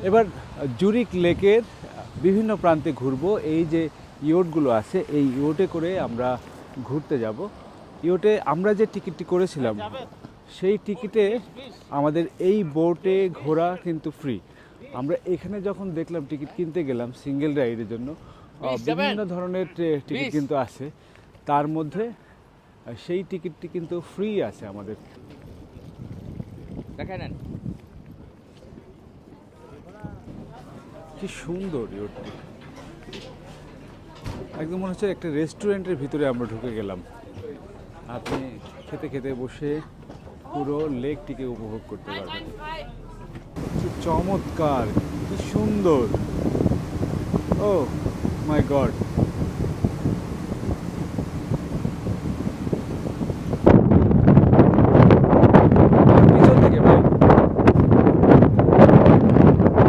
এবার জুরিক লেকের বিভিন্ন প্রান্তে ঘুরবো। এই যে ইয়োটগুলো আছে, এই ইয়োটে করে আমরা ঘুরতে যাব। ইয়োটে আমরা যে টিকিটটি করেছিলাম সেই টিকিটে আমাদের এই বোটে ঘোরা কিন্তু ফ্রি। আমরা এখানে যখন দেখলাম টিকিট কিনতে গেলাম সিঙ্গেল রাইডের জন্য, বিভিন্ন ধরনের টিকিট কিন্তু আছে, তার মধ্যে সেই টিকিটটি কিন্তু ফ্রি আছে আমাদের। দেখাই নেন। কি সুন্দর ইয়োটটি, একদম মনে হচ্ছে একটা রেস্টুরেন্টের ভিতরে আমরা ঢুকে গেলাম। আপনি খেতে খেতে বসে পুরো লেকটিকে উপভোগ করতে পারবেন। কি চমৎকার, কি সুন্দর, ও মাই গড।